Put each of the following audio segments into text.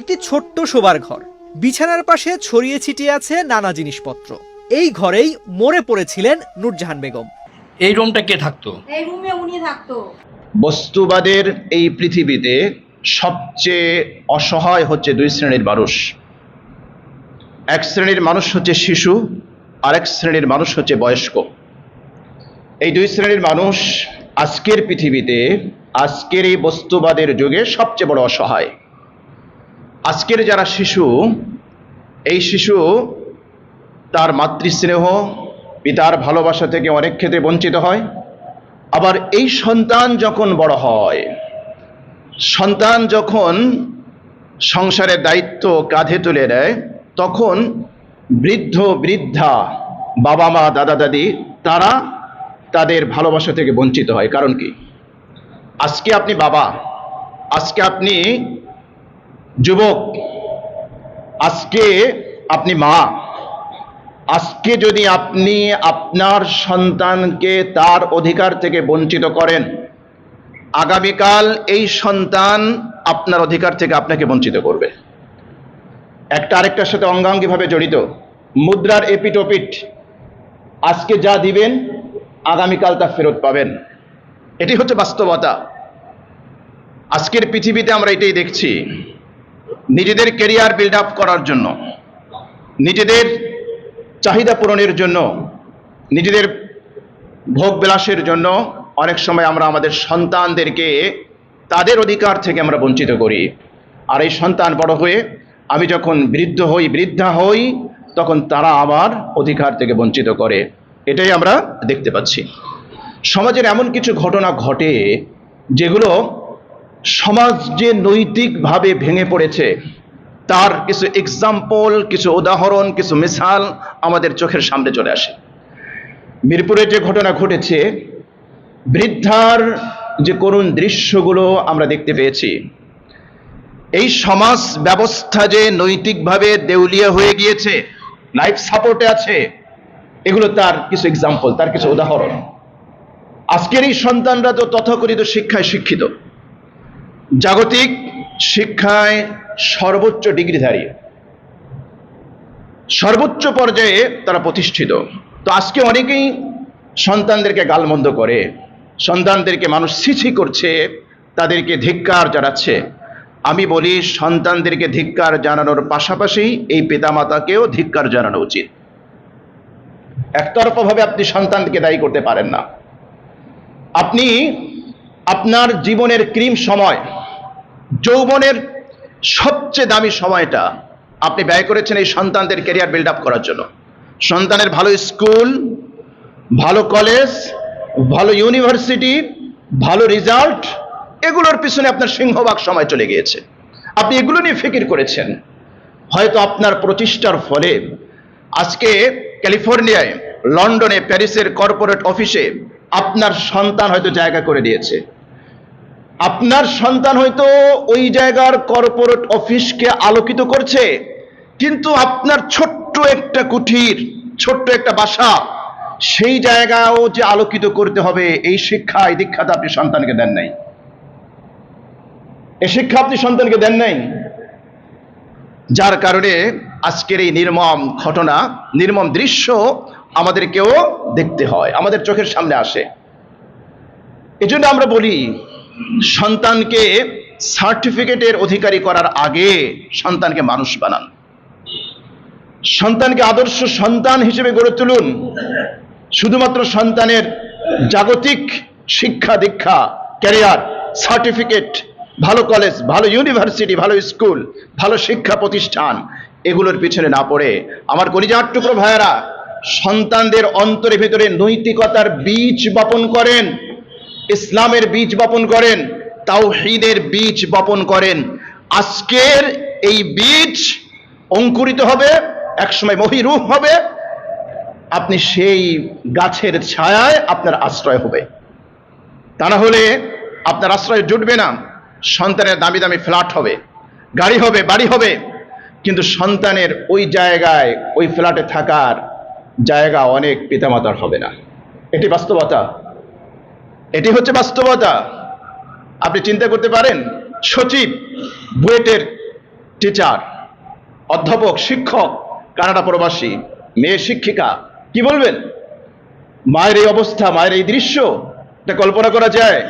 একটি ছোট্ট শোবার ঘর, বিছানার পাশে ছড়িয়ে ছিটিয়ে আছে নানা জিনিসপত্র। এই ঘরেই মরে পড়েছিলেন নূরজাহান বেগম। এই রুমটা কে থাকতো? এই রুমে উনি থাকতো। বস্তুবাদের এই পৃথিবীতে সবচেয়ে অসহায় হচ্ছে দুই শ্রেণীর মানুষ। এক শ্রেণীর মানুষ হচ্ছে শিশু, আরেক শ্রেণীর মানুষ হচ্ছে বয়স্ক। এই দুই শ্রেণীর মানুষ আজকের পৃথিবীতে, আজকের এই বস্তুবাদের যুগে সবচেয়ে বড় অসহায়। আজকের যারা শিশু, এই শিশু তার মাতৃস্নেহ, পিতার ভালোবাসা থেকে অনেক ক্ষেত্রে বঞ্চিত হয়। আবার এই সন্তান যখন বড় হয়, সন্তান যখন সংসারের দায়িত্ব কাঁধে তুলে নেয়, তখন বৃদ্ধ বৃদ্ধা, বাবা মা, দাদা দাদি, তারা তাদের ভালোবাসা থেকে বঞ্চিত হয়। কারণ কি? আজকে আপনি বাবা, আজকে আপনি যুবক, আজকে আপনি মা, আজকে যদি আপনি আপনার সন্তানকে তার অধিকার থেকে বঞ্চিত করেন, আগামীকাল এই সন্তান আপনার অধিকার থেকে আপনাকে বঞ্চিত করবে। একটা আরেকটার সাথে অঙ্গাঙ্গিভাবে জড়িত। মুদ্রার এপিঠ ওপিঠ। আজকে যা দিবেন, আগামীকাল তা ফেরত পাবেন। এটি হচ্ছে বাস্তবতা। আজকের পৃথিবীতে আমরা এটাই দেখছি। নিজেদের ক্যারিয়ার বিল্ড আপ করার জন্য, নিজেদের চাহিদা পূরণের জন্য, নিজেদের ভোগ বিলাসের জন্য অনেক সময় আমরা আমাদের সন্তানদেরকে তাদের অধিকার থেকে আমরা বঞ্চিত করি। আর এই সন্তান বড় হয়ে আমি যখন বৃদ্ধ হই, বৃদ্ধা হই, তখন তারা আমার অধিকার থেকে বঞ্চিত করে। এটাই আমরা দেখতে পাচ্ছি। সমাজের এমন কিছু ঘটনা ঘটে যেগুলো সমাজ যে নৈতিকভাবে ভেঙে পড়েছে, তার কিছু এক্সাম্পল, কিছু উদাহরণ, কিছু মিসাল আমাদের চোখের সামনে চলে আসে। মিরপুরে যে ঘটনা ঘটেছে, বৃদ্ধার যে করুণ দৃশ্যগুলো আমরা দেখতে পেয়েছি, এই সমাজ ব্যবস্থা যে নৈতিকভাবে দেউলিয়া হয়ে গিয়েছে, লাইফ সাপোর্টে আছে, এগুলো তার কিছু এক্সাম্পল, তার কিছু উদাহরণ। আজকের এই সন্তানরা তো তথাকথিত শিক্ষায় শিক্ষিত, জাগতিক শিক্ষায় সর্বোচ্চ ডিগ্রিধারী, সর্বোচ্চ পর্যায়ে তারা প্রতিষ্ঠিত। তো আজকে অনেকেই সন্তানদেরকে গালমন্দ করে, সন্তানদেরকে মানুষ ছিছি করছে, তাদেরকে ধিক্কার জানাচ্ছে। আমি বলি, সন্তানদেরকে ধিক্কার জানানোর পাশাপাশি এই পিতামাতাকেও ধিক্কার জানানো উচিত। একতরফাভাবে আপনি সন্তানকে দায়ী করতে পারেন না। আপনি আপনার জীবনের ক্রিম সময়, যৌবনের সবচেয়ে দামি সময়টা আপনি ব্যয় করেছেন এই সন্তানদের ক্যারিয়ার বিল্ড আপ করার জন্য। সন্তানের ভালো স্কুল, ভালো কলেজ, ভালো ইউনিভার্সিটি, ভালো রেজাল্ট, এগুলোর পিছনে আপনার সিংহভাগ সময় চলে গিয়েছে। আপনি এগুলো নিয়ে ফিকির করেছেন। হয়তো আপনার প্রচেষ্টার ফলে আজকে ক্যালিফোর্নিয়ায়, লন্ডনে, প্যারিসের কর্পোরেট অফিসে আপনার সন্তান হয়তো জায়গা করে দিয়েছে। আপনার সন্তান হয়তো ওই জায়গার কর্পোরেট অফিসকে আলোকিত করছে, কিন্তু আপনার ছোট্ট একটা কুঠির, ছোট্ট একটা বাসা, সেই জায়গাও যে আলোকিত করতে হবে, এই শিক্ষা, এই দীক্ষাটা আপনি সন্তানকে দেন নাই। এই শিক্ষা আপনি সন্তানকে দেন নাই, যার কারণে আজকের এই নির্মম ঘটনা, নির্মম দৃশ্য আমাদেরকেও দেখতে হয়, আমাদের চোখের সামনে আসে। এজন্য আমরা বলি, সন্তানকে সার্টিফিকেটের অধিকারী করার আগে সন্তানকে মানুষ বানান, সন্তানকে আদর্শ সন্তান হিসেবে গড়ে তুলুন। শুধুমাত্র সন্তানের জাগতিক শিক্ষা দীক্ষা, ক্যারিয়ার, সার্টিফিকেট, ভালো কলেজ, ভালো ইউনিভার্সিটি, ভালো স্কুল, ভালো শিক্ষা প্রতিষ্ঠান, এগুলোর পিছনে না পড়ে আমার কলিজার টুকরো ভাইয়েরা, সন্তানদের অন্তরের ভিতরে নৈতিকতার বীজ বপন করেন, ইসলামের বীজ বপন করেন, তাওহীদের বীজ বপন করেন। আজকের এই বীজ অঙ্কুরিত হবে, একসময় মহিরূহ হবে। আপনি সেই গাছের ছায়ায় আপনার আশ্রয় হবে। তা না হলে আপনার আশ্রয় জুটবে না। সন্তানের দামি দামি ফ্ল্যাট হবে, গাড়ি হবে, বাড়ি হবে, কিন্তু সন্তানের ওই জায়গায়, ওই ফ্ল্যাটে থাকার জায়গা অনেক পিতামাতার হবে না। এটি বাস্তবতা, এটি হচ্ছে বাস্তবতা। আপনি চিন্তা করতে পারেন, সচিব, বুয়েটের টিচার, অধ্যাপক, শিক্ষক, কানাডা প্রবাসী, মেয়ে শিক্ষিকা, কি বলবেন? মায়ের এই অবস্থা, মায়ের এই দৃশ্য, এটা কল্পনা করা যায়?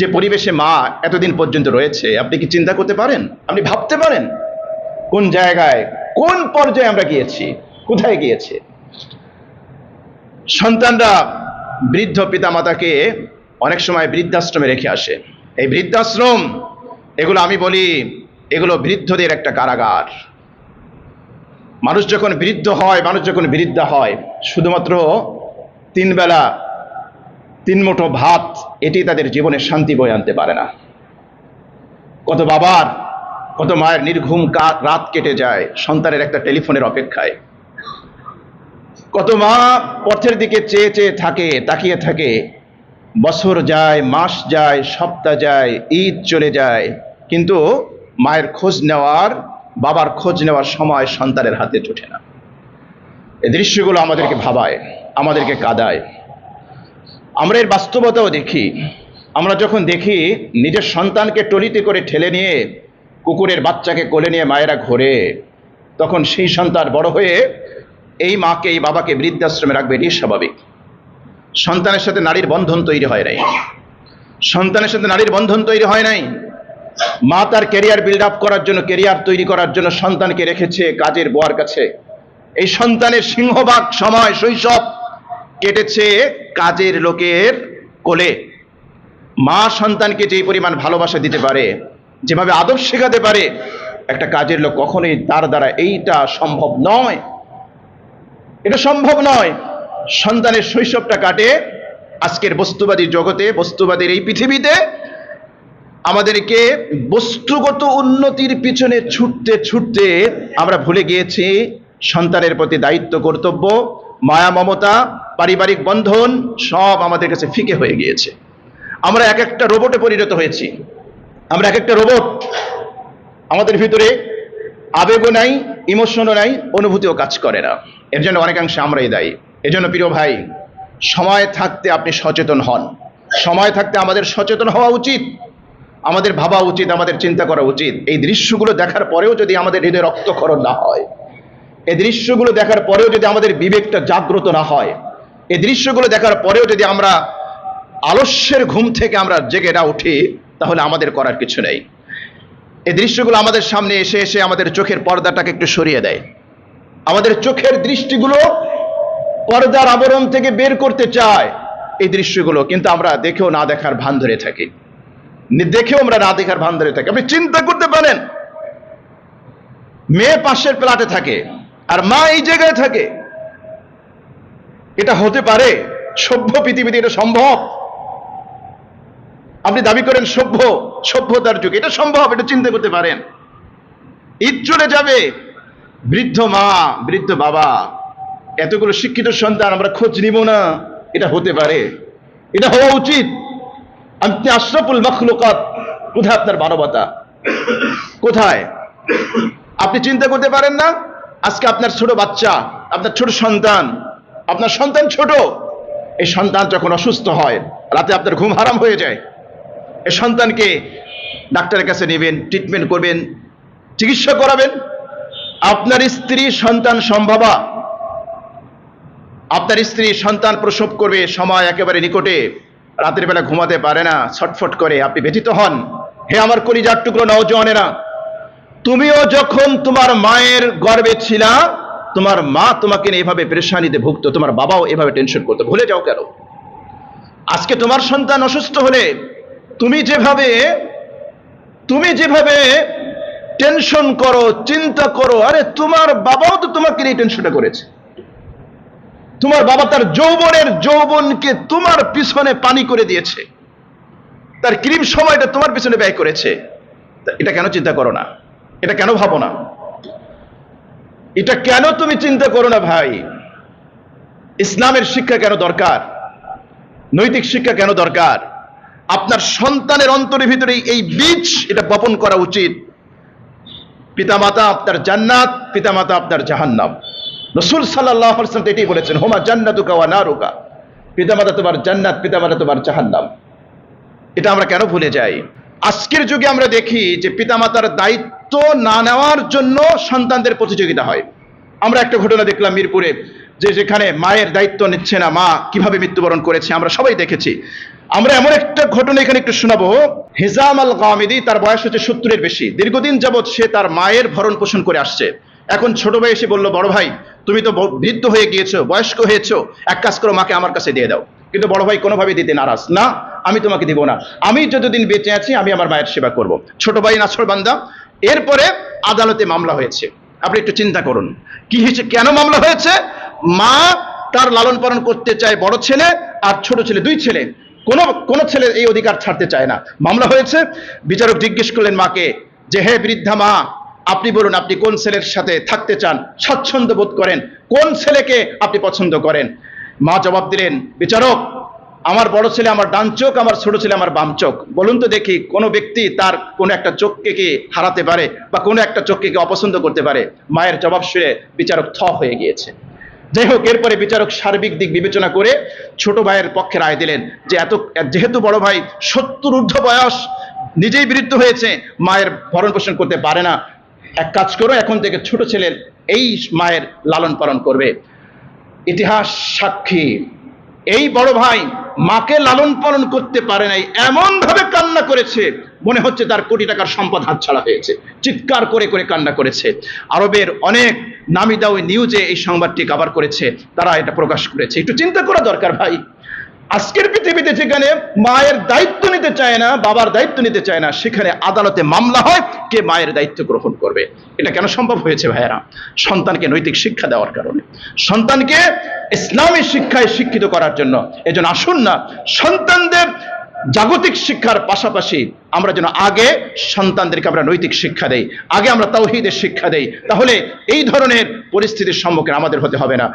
যে পরিবেশে মা এতদিন পর্যন্ত রয়েছে, আপনি কি চিন্তা করতে পারেন? আপনি ভাবতে পারেন কোন জায়গায়, কোন পর্যায়ে আমরা গিয়েছি, কোথায় গিয়েছে? সন্তানরা বৃদ্ধ পিতামাতাকে অনেক সময় বৃদ্ধাশ্রমে রেখে আসে। এই বৃদ্ধাশ্রম, এগুলো আমি বলি, এগুলো বৃদ্ধদের একটা কারাগার। মানুষ যখন বৃদ্ধ হয়, মানুষ যখন বৃদ্ধা হয়, শুধুমাত্র 3 বেলা 3 মুঠো ভাত, এটি তাদের জীবনে শান্তি বয়ে আনতে পারে না। কত বাবার, কত মায়ের নির্ঘুম রাত কেটে যায় সন্তানের একটা টেলিফোনের অপেক্ষায়। কত মা পথের দিকে চেয়ে চেয়ে থাকে, তাকিয়ে থাকে। বছর যায়, মাস যায়, সপ্তাহ যায়, ঈদ চলে যায়, কিন্তু মায়ের খোঁজ নেওয়ার, বাবার খোঁজ নেওয়ার সময় সন্তানের হাতে জোটে না। এই দৃশ্যগুলো আমাদেরকে ভাবায়, আমাদেরকে কাঁদায়। আমরা এর বাস্তবতাও দেখি। আমরা যখন দেখি নিজের সন্তানকে টলিতে করে ঠেলে নিয়ে, কুকুরের বাচ্চাকে কোলে নিয়ে মায়েরা ঘোরে, তখন সেই সন্তান বড় হয়ে এই মাকে, এই বাবাকে বৃদ্ধাশ্রমে রাখবে, এটি স্বাভাবিক। সন্তানের সাথে নারীর বন্ধন তৈরি হয় নাই। সন্তানের সাথে নারীর বন্ধন তৈরি হয় নাই। মা তার ক্যারিয়ার বিল্ড আপ করার জন্য, ক্যারিয়ার তৈরি করার জন্য সন্তানকে রেখেছে কাজের বুয়ার কাছে। এই সন্তানের সিংহভাগ সময়, শৈশব কেটেছে কাজের লোকের কোলে। মা সন্তানকে যেই পরিমাণ ভালোবাসা দিতে পারে, যেভাবে আদব শেখাতে পারে, একটা কাজের লোক কখনোই তার দ্বারা এইটা সম্ভব নয়। এটা সম্ভব নয়। সন্তানের শৈশবটা কাটে আজকের বস্তুবাদী জগতে, বস্তুবাদীর এই পৃথিবীতে। আমাদেরকে বস্তুগত উন্নতির পিছনে ছুটতে ছুটতে আমরা ভুলে গিয়েছি সন্তানের প্রতি দায়িত্ব, কর্তব্য, মায়া, মমতা, পারিবারিক বন্ধন সব আমাদের কাছে ফিকে হয়ে গিয়েছে। আমরা এক একটা রোবটে পরিণত হয়েছি। আমরা এক একটা রোবট। আমাদের ভিতরে আবেগও নাই, ইমোশনও নাই, অনুভূতিও কাজ করে না। এর জন্য অনেকাংশে আমরাই দায়ী। এজন্য প্রিয় ভাই, সময় থাকতে আপনি সচেতন হন। সময় থাকতে আমাদের সচেতন হওয়া উচিত, আমাদের ভাবা উচিত, আমাদের চিন্তা করা উচিত। এই দৃশ্যগুলো দেখার পরেও যদি আমাদের হৃদয়ে রক্তক্ষরণ না হয়, এই দৃশ্যগুলো দেখার পরেও যদি আমাদের বিবেকটা জাগ্রত না হয়, এই দৃশ্যগুলো দেখার পরেও যদি আমরা আলস্যের ঘুম থেকে আমরা জেগে না উঠি, তাহলে আমাদের করার কিছু নেই। এই দৃশ্যগুলো আমাদের সামনে এসে এসে আমাদের চোখের পর্দাটাকে একটু সরিয়ে দেয়। আমাদের চোখের দৃষ্টিগুলো পর্দার আবরণ থেকে বের করতে চায় এই দৃশ্যগুলো, কিন্তু আমরা দেখেও না দেখার ভান ধরে থাকি। দেখেও আমরা না দেখার ভান ধরে থাকি। আপনি চিন্তা করতে পারেন, মেয়ে পাশের প্লাটে থাকে আর মা এই জায়গায় থাকে। এটা হতে পারে? সভ্য পৃথিবীতে এটা সম্ভব? আপনি দাবি করেন সভ্যতার যুগে, এটা সম্ভব? এটা চিন্তা করতে পারেন? ঈদ চলে যাবে, বৃদ্ধ মা, বৃদ্ধ বাবা, এতগুলো শিক্ষিত সন্তান, আমরা খোঁজ নিব না? এটা হতে পারে? এটা হওয়া উচিত? আপনি আশরাফুল মাখলুকাত, কোথায় আপনার মানবতা? কোথায়? আপনি চিন্তা করতে পারেন না? আজকে আপনার ছোট বাচ্চা, আপনার ছোট সন্তান, আপনার সন্তান ছোট, এই সন্তান যখন অসুস্থ হয়, রাতে আপনার ঘুম হারাম হয়ে যায়। এই সন্তানকে ডাক্তারের কাছে নেবেন, ট্রিটমেন্ট করবেন, চিকিৎসা করাবেন। আপনার স্ত্রী সন্তান সম্ভবা, আপনার স্ত্রী সন্তান প্রসব করবে, সময় একেবারে নিকটে, রাতের বেলা ঘুমাতে পারে না, ছটফট করে, আপনি ব্যথিত হন। হে আমার কলিজার টুকরো নওজওয়ানেরা, তুমিও যখন তোমার মায়ের গর্ভে ছিলা, তোমার মা তোমাকে নিয়ে এভাবে পেরেশানিতে ভুগতো, তোমার বাবাও এভাবে টেনশন করতো। ভুলে যাও কেন? আজকে তোমার সন্তান অসুস্থ হলে তুমি যেভাবে টেনশন করো, চিন্তা করো, আরে তোমার বাবাও তো তোমাকে নিয়ে টেনশনটা করেছে। তোমার বাবা তার যৌবনকে তোমার পিছনে পানি করে দিয়েছে, তার ক্রিম সময়টা তোমার পিছনে ব্যয় করেছে। এটা কেন চিন্তা করো না? এটা কেন ভাবো না? এটা কেন তুমি চিন্তা করো না ভাই? ইসলামের শিক্ষা কেন দরকার? নৈতিক শিক্ষা কেন দরকার? আপনার সন্তানের অন্তরের ভিতরে এই বীজ, এটা বপন করা উচিত। পিতামাতা আপনার জান্নাত, পিতামাতা আপনার জাহান্নাম। রাসূল সাল্লাল্লাহু আলাইহি ওয়াসাল্লাম এটাই বলেছেন, হুমা জান্নাতুকা ওয়া নারুকা। পিতামাতা তোমার জান্নাত, পিতামাতা তোমার জাহান্নাম। এটা আমরা কেন ভুলে যাই? আজকের যুগে আমরা দেখি যে পিতামাতার দায়িত্ব না নেওয়ার জন্য সন্তানদের প্রতিযোগিতা হয়। আমরা একটা ঘটনা দেখলাম মিরপুরে, যে যেখানে মায়ের দায়িত্ব নিচ্ছে না, মা কিভাবে মৃত্যুবরণ করেছে আমরা সবাই দেখেছি। আমরা এমন একটা ঘটনা এখানে একটু শোনাবো। হিজাম আল গামিদি, তার বয়স হচ্ছে 70-এর বেশি। দীর্ঘদিন যাবৎ সে তার মায়ের ভরণ পোষণ করে আসছে। এখন ছোট ভাই এসে বলল, বড় ভাই তুমি তো বৃদ্ধ হয়ে গিয়েছো, বয়স্ক হয়েছো, এক কাজ করো মাকে আমার কাছে দিয়ে দাও। কিন্তু বড় ভাই কোনোভাবে দিতে নারাজ, না আমি তোমাকে দিব না, আমি যতদিন বেঁচে আছি আমি আমার মায়ের সেবা করব। ছোট ভাই নাছরবান্দা। এরপরে আদালতে মামলা হয়েছে। আপনি একটু চিন্তা করুন কি হয়েছে, কেন মামলা হয়েছে? মা তার লালন পালন করতে চায় বড় ছেলে আর ছোট ছেলে, দুই ছেলে, কোন ছেলে এই অধিকার ছাড়তে চায় না। মামলা হয়েছে। বিচারক জিজ্ঞেস করলেন মাকে যে, হে বৃদ্ধা মা, আপনি বলুন আপনি কোন ছেলের সাথে থাকতে চান, স্বাচ্ছন্দ্য বোধ করেন, কোন ছেলেকে আপনি পছন্দ করেন? মা জবাব দিলেন, বিচারক আমার বড় ছেলে আমার ডান চোখ, আমার ছোট ছেলে আমার বাম চোখ। বলুন তো দেখি কোন ব্যক্তি তার কোন একটা চোখকে কি হারাতে পারে বা কোন একটা চোখকে কি অপছন্দ করতে পারে? মায়ের জবাব শুনে বিচারক থ হয়ে গিয়েছে। যাই হোক, এরপরে বিচারক সার্বিক দিক বিবেচনা করে ছোট ভাইয়ের পক্ষে রায় দিলেন যে যেহেতু বড় ভাই 70 ঊর্ধ্ব বয়স, নিজেই বৃদ্ধ হয়েছে, মায়ের ভরণ পোষণ করতে পারে না, এক কাজ করো এখন থেকে ছোট ছেলের এই মায়ের লালন পালন করবে। ইতিহাস সাক্ষী, এই বড় ভাই মাকে লালন পালন করতে পারে নাই, এমন ভাবে কান্না করেছে মনে হচ্ছে তার কোটি টাকার সম্পদ হাতছাড়া হয়েছে। চিৎকার করে করে কান্না করেছে। আরবের অনেক নামি দামি নিউজে এই সংবাদটি কভার করেছে, তারা এটা প্রকাশ করেছে। একটু চিন্তা করা দরকার ভাই। আজকের পৃথিবীতে যেখানে মায়ের দায়িত্ব নিতে চায় না, বাবার দায়িত্ব নিতে চায় না, সেখানে আদালতে মামলা হয় কে মায়ের দায়িত্ব গ্রহণ করবে। এটা কেন সম্ভব হয়েছে ভাইয়েরা? সন্তানকে নৈতিক শিক্ষা দেওয়ার কারণে, সন্তানকে ইসলামী শিক্ষায় শিক্ষিত করার জন্য। এজন্য আসুন না, সন্তানদের জাগতিক শিক্ষার পাশাপাশি আমরা যেন আগে সন্তানদেরকে আমরা নৈতিক শিক্ষা দেই, আগে আমরা তাওহীদের শিক্ষা দেই, তাহলে এই ধরনের পরিস্থিতির সম্মুখীন আমাদের হতে হবে না।